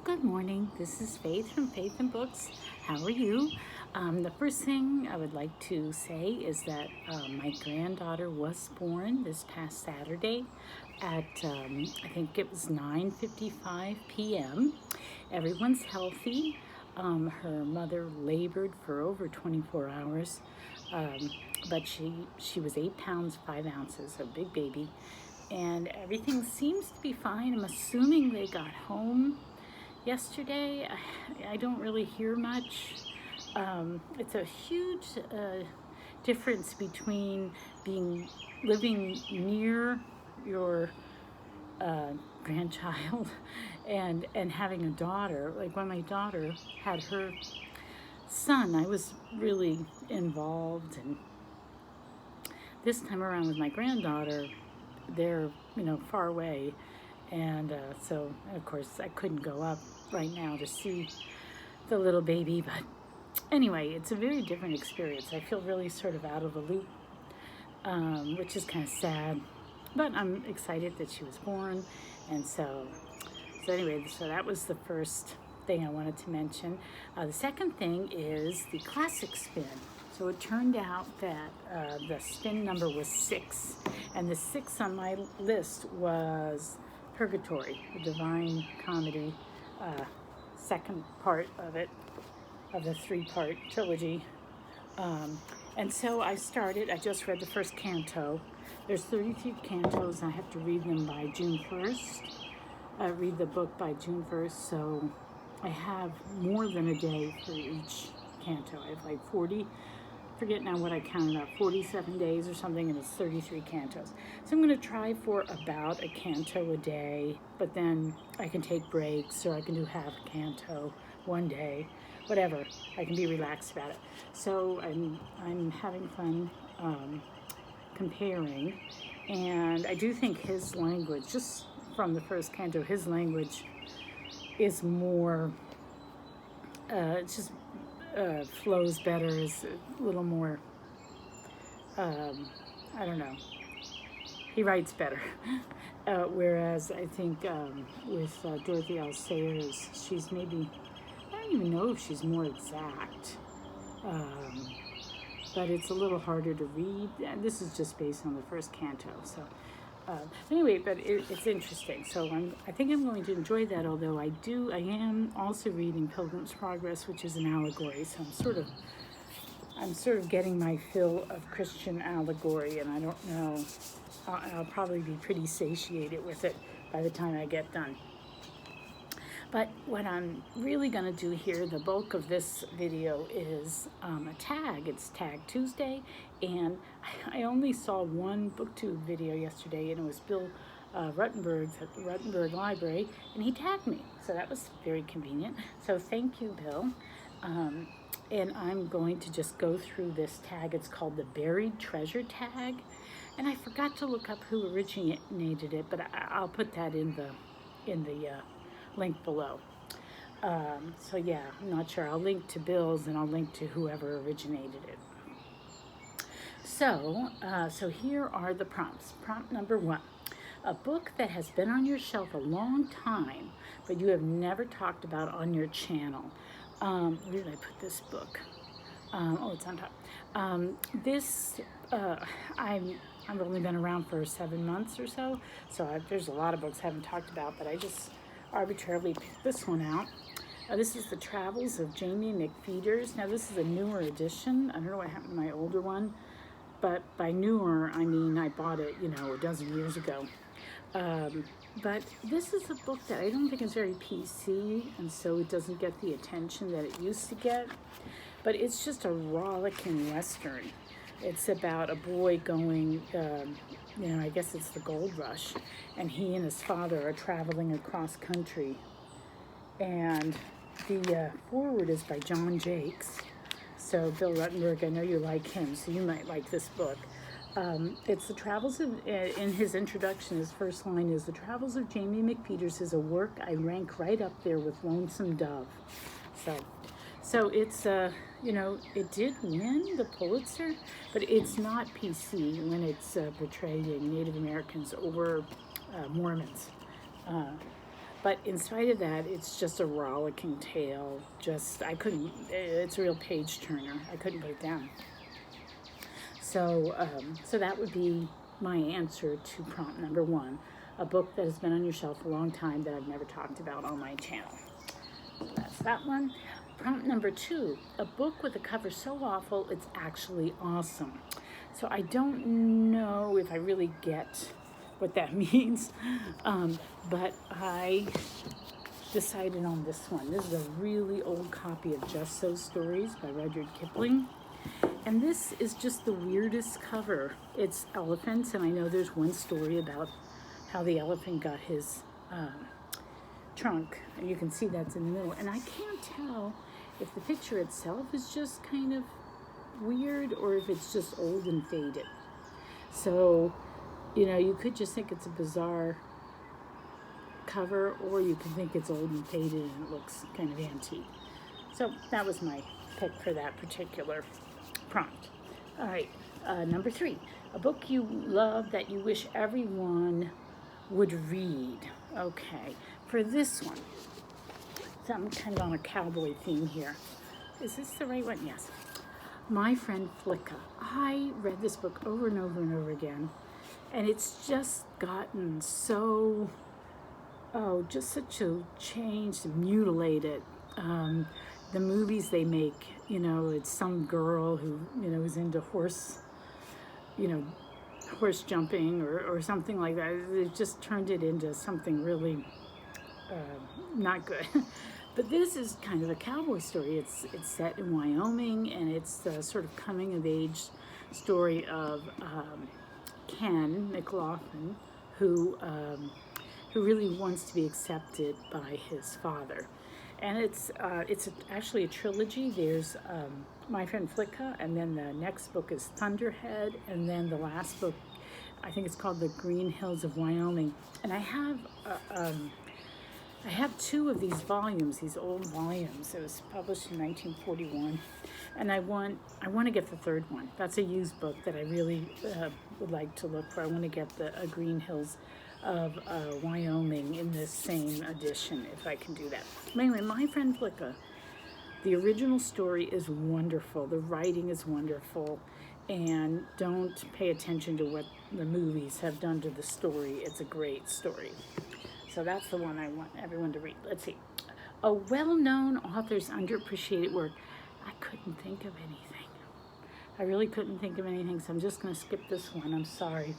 Good morning. This is Faith from Faith and Books. How are you? The first thing I would like to say is that my granddaughter was born this past Saturday at I think it was 9:55 p.m. Everyone's healthy. Her mother labored for over 24 hours, but she was 8 pounds 5 ounces, a big baby, and everything seems to be fine. I'm assuming they got home yesterday. I don't really hear much. It's a huge difference between living near your grandchild and having a daughter. Like when my daughter had her son, I was really involved, and this time around with my granddaughter, they're far away, and so of course I couldn't go up right now to see the little baby. But anyway, it's a very different experience. I feel really sort of out of the loop, which is kind of sad, but I'm excited that she was born. And so anyway, so that was the first thing I wanted to mention. The second thing is the classic spin. So it turned out that the spin number was 6, and the 6 on my list was Purgatory, the Divine Comedy, second part of it, of the 3-part trilogy. And so I just read the first canto. There's 33 cantos, and I have to read them by June 1st. Read the book by June 1st, so I have more than a day for each canto. I have like 40, forget now what I counted up, 47 days or something, and it's 33 cantos. So I'm going to try for about a canto a day, but then I can take breaks, or I can do half a canto one day, whatever. I can be relaxed about it. So I'm having fun comparing, and I do think his language, just from the first canto, his language is more, it just flows better, is a little more, I don't know, he writes better. Whereas I think with Dorothy L. Sayers, she's maybe, I don't even know if she's more exact, but it's a little harder to read. And this is just based on the first canto. So anyway, but it's interesting. So I think I'm going to enjoy that, although I am also reading Pilgrim's Progress, which is an allegory. So I'm sort of getting my fill of Christian allegory, and I don't know, I'll probably be pretty satiated with it by the time I get done. But what I'm really going to do here, the bulk of this video, is a tag. It's Tag Tuesday, and I only saw one BookTube video yesterday, and it was Bill Ruttenberg's at the Ruttenberg Library, and he tagged me. So that was very convenient. So thank you, Bill. And I'm going to just go through this tag. It's called the Buried Treasure Tag, and I forgot to look up who originated it, but I'll put that in the link below. So yeah, I'm not sure. I'll link to Bill's, and I'll link to whoever originated it. So here are the prompts. Prompt number 1. A book that has been on your shelf a long time, but you have never talked about on your channel. Where did I put this book? Oh, it's on top. I've only been around for 7 months or so, there's a lot of books I haven't talked about, but I just arbitrarily picked this one out. This is the Travels of Jamie McPheeters. Now this is a newer edition. I don't know what happened to my older one, but by newer I mean I bought it, a dozen years ago. But this is a book that I don't think is very PC, and so it doesn't get the attention that it used to get. But it's just a rollicking Western. It's about a boy going, I guess it's the gold rush, and he and his father are traveling across country. And the foreword is by John Jakes. So Bill Ruttenberg, I know you like him, so you might like this book. It's the Travels of, in his introduction, his first line is, "The Travels of Jamie McPheeters is a work I rank right up there with Lonesome Dove." So it's, it did win the Pulitzer, but it's not PC when it's portraying Native Americans or Mormons. But in spite of that, it's just a rollicking tale. It's a real page turner. I couldn't put it down. So that would be my answer to prompt number 1, a book that has been on your shelf a long time that I've never talked about on my channel. So that's that one. Prompt number 2, a book with a cover so awful it's actually awesome. So I don't know if I really get what that means, but I decided on this one. This is a really old copy of Just So Stories by Rudyard Kipling. And this is just the weirdest cover. It's elephants, and I know there's one story about how the elephant got his trunk, and you can see that's in the middle. And I can't tell if the picture itself is just kind of weird or if it's just old and faded. So, you could just think it's a bizarre cover, or you could think it's old and faded and it looks kind of antique. So that was my pick for that particular prompt. All right, number 3, a book you love that you wish everyone would read. Okay, for this one, so I'm kind of on a cowboy theme here. Is this the right one? Yes. My Friend Flicka. I read this book over and over and over again, and it's just gotten so, just such a change, mutilated. The movies they make, it's some girl who, is into horse jumping or something like that. It just turned it into something really not good. But this is kind of a cowboy story. It's set in Wyoming, and it's the sort of coming of age story of Ken McLaughlin, who really wants to be accepted by his father. And it's actually a trilogy. There's My Friend Flicka, and then the next book is Thunderhead, and then the last book, I think it's called The Green Hills of Wyoming. And I have 2 of these volumes, these old volumes. It was published in 1941, and I want to get the 3rd one. That's a used book that I really would like to look for. I want to get the Green Hills of Wyoming in this same edition, if I can do that. Anyway, My Friend Flicka, the original story is wonderful. The writing is wonderful, and don't pay attention to what the movies have done to the story. It's a great story. So that's the one I want everyone to read. Let's see. A well-known author's underappreciated work. I couldn't think of anything. I really couldn't think of anything, so I'm just going to skip this one. I'm sorry.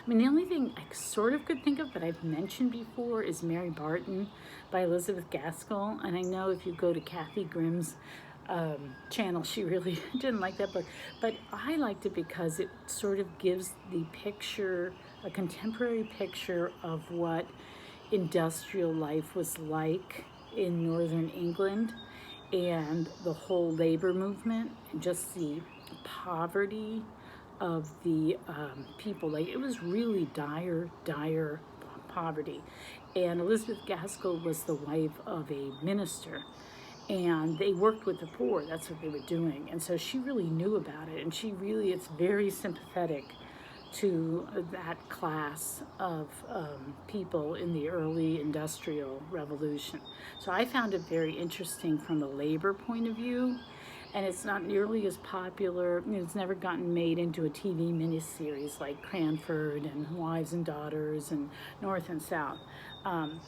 The only thing I sort of could think of, but I've mentioned before, is Mary Barton by Elizabeth Gaskell. And I know if you go to Kathy Grimm's channel, she really didn't like that book. But I liked it because it sort of gives the picture, a contemporary picture of what industrial life was like in northern England, and the whole labor movement, and just the poverty of the people. Like, it was really dire poverty. And Elizabeth Gaskell was the wife of a minister, and they worked with the poor. That's what they were doing. And so she really knew about it, and it's very sympathetic to that class of people in the early industrial revolution. So I found it very interesting from a labor point of view, and it's not nearly as popular. It's never gotten made into a TV miniseries like Cranford and Wives and Daughters and North and South.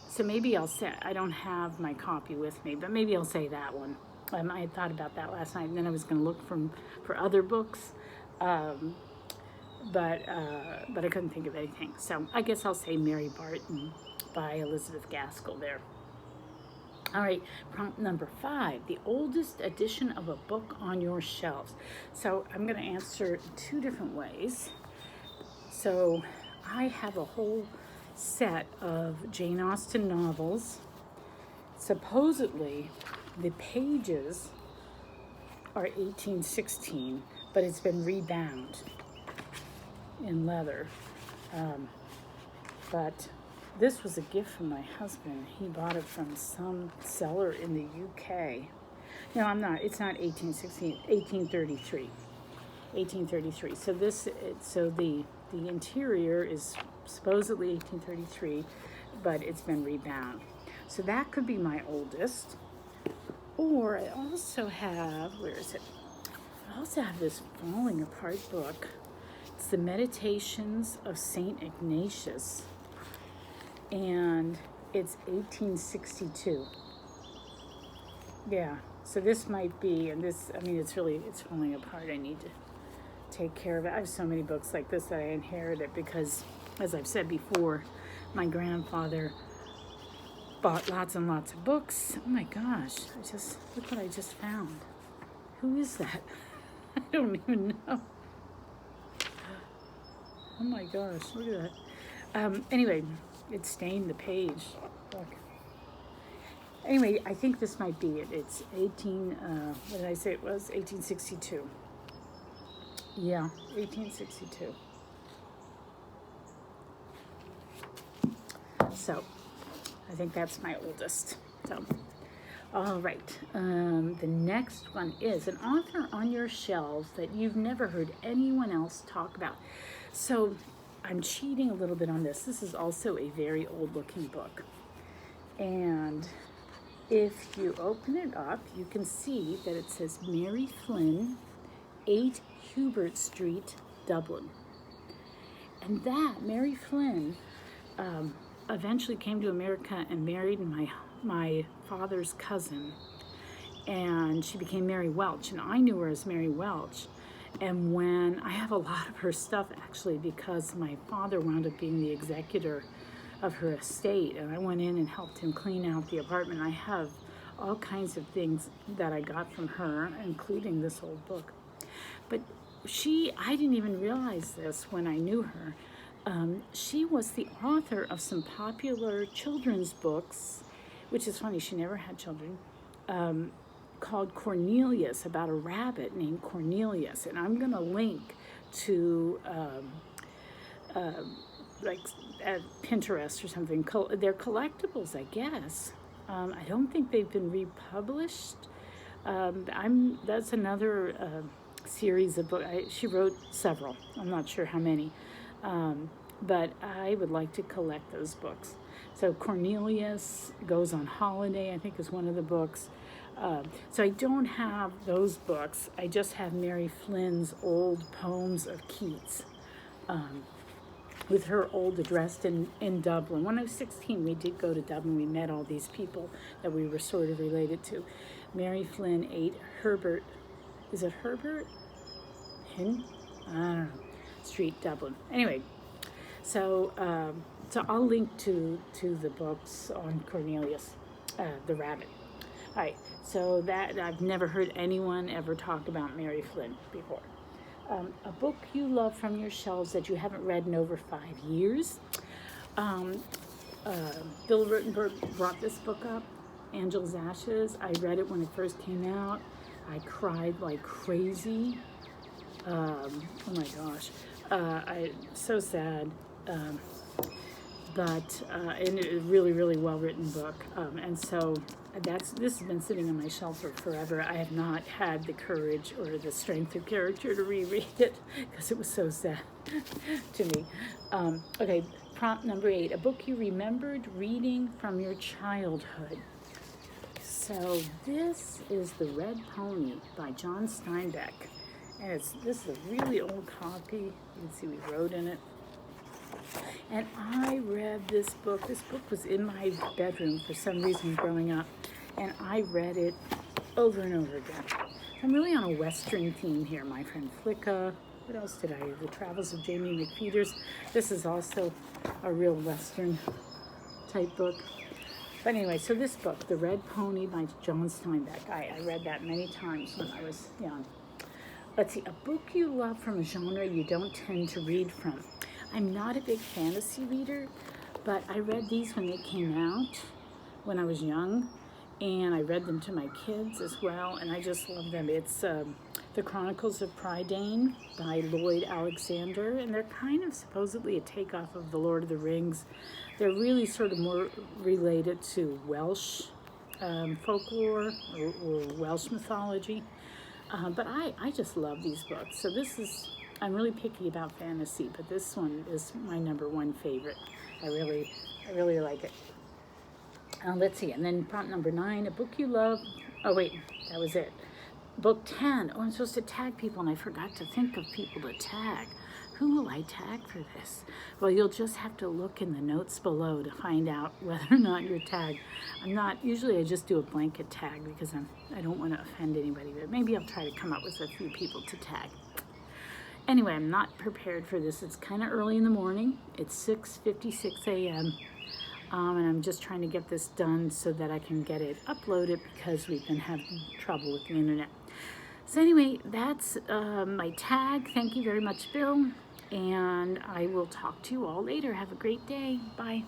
So maybe I'll say, I don't have my copy with me, but maybe I'll say that one. I had thought about that last night, and then I was going to look for other books, but I couldn't think of anything. So I guess I'll say Mary Barton by Elizabeth Gaskell there. All right, prompt number 5, the oldest edition of a book on your shelves. So I'm going to answer 2 different ways. So I have a whole set of Jane Austen novels. Supposedly, the pages are 1816, but it's been rebound in leather. But this was a gift from my husband. He bought it from some seller in the UK. No, it's not 1816, 1833. 1833. So the interior is supposedly 1833. but it's been rebound. So that could be my oldest. Or I also have, where is it? I also have this falling apart book. It's the Meditations of Saint Ignatius, and it's 1862. Yeah, so this might be, and this, I mean, it's falling apart. I need to take care of it. I have so many books like this that I inherited because, as I've said before, my grandfather bought lots and lots of books. Oh my gosh, look what I just found. Who is that? I don't even know. Oh my gosh, look at that. Anyway, it stained the page. Look. Anyway, I think this might be it. It's what did I say it was? 1862. Yeah, 1862. So, I think that's my oldest. So, all right. The next one is an author on your shelves that you've never heard anyone else talk about. So, I'm cheating a little bit on this. This is also a very old-looking book. And if you open it up, you can see that it says Mary Flynn, 8 Hubert Street, Dublin. And that, Mary Flynn, eventually came to America and married my father's cousin. And she became Mary Welch, and I knew her as Mary Welch. And when I have a lot of her stuff, actually, because my father wound up being the executor of her estate, and I went in and helped him clean out the apartment. I have all kinds of things that I got from her, including this old book. But I didn't even realize this when I knew her. She was the author of some popular children's books, which is funny, she never had children, called Cornelius, about a rabbit named Cornelius. And I'm going to link to Pinterest or something. They're collectibles, I guess. I don't think they've been republished. That's another series of books. She wrote several. I'm not sure how many. But I would like to collect those books. So Cornelius Goes on Holiday, I think, is one of the books. So I don't have those books. I just have Mary Flynn's old poems of Keats, with her old address in Dublin. When I was 16, we did go to Dublin. We met all these people that we were sort of related to. Mary Flynn, 8 Herbert, is it Herbert? I don't know. Street, Dublin. Anyway, so I'll link to the books on Cornelius, the rabbit. All right, so that I've never heard anyone ever talk about Mary Flynn before. A book you love from your shelves that you haven't read in over 5 years. Bill Rutenberg brought this book up, Angel's Ashes. I read it when it first came out. I cried like crazy. Oh my gosh, so sad. But and it is really, really well written book. And so this has been sitting on my shelf for forever. I have not had the courage or the strength of character to reread it because it was so sad to me. Okay, prompt number 8, a book you remembered reading from your childhood. So this is The Red Pony by John Steinbeck. And this is a really old copy. You can see we wrote in it. And I read this book. This book was in my bedroom for some reason growing up. And I read it over and over again. I'm really on a Western theme here. My Friend Flicka. What else did I read? The Travels of Jamie McPheeters. This is also a real Western type book. But anyway, so this book, The Red Pony by John Steinbeck. I read that many times when I was young. Let's see, a book you love from a genre you don't tend to read from. I'm not a big fantasy reader, but I read these when they came out when I was young, and I read them to my kids as well, and I just love them. It's The Chronicles of Prydain by Lloyd Alexander, and they're kind of supposedly a takeoff of The Lord of the Rings. They're really sort of more related to Welsh folklore or Welsh mythology. But I just love these books. So I'm really picky about fantasy, but this one is my number 1 favorite. I really like it. Let's see, and then prompt number 9, a book you love. Oh wait, that was it. Book 10. Oh, I'm supposed to tag people, and I forgot to think of people to tag. Who will I tag for this? Well, you'll just have to look in the notes below to find out whether or not you're tagged. Usually I just do a blanket tag because I don't want to offend anybody, but maybe I'll try to come up with a few people to tag. Anyway, I'm not prepared for this. It's kind of early in the morning. It's 6:56 a.m. And I'm just trying to get this done so that I can get it uploaded because we've been having trouble with the internet. So anyway, that's my tag. Thank you very much, Bill. And I will talk to you all later. Have a great day. Bye.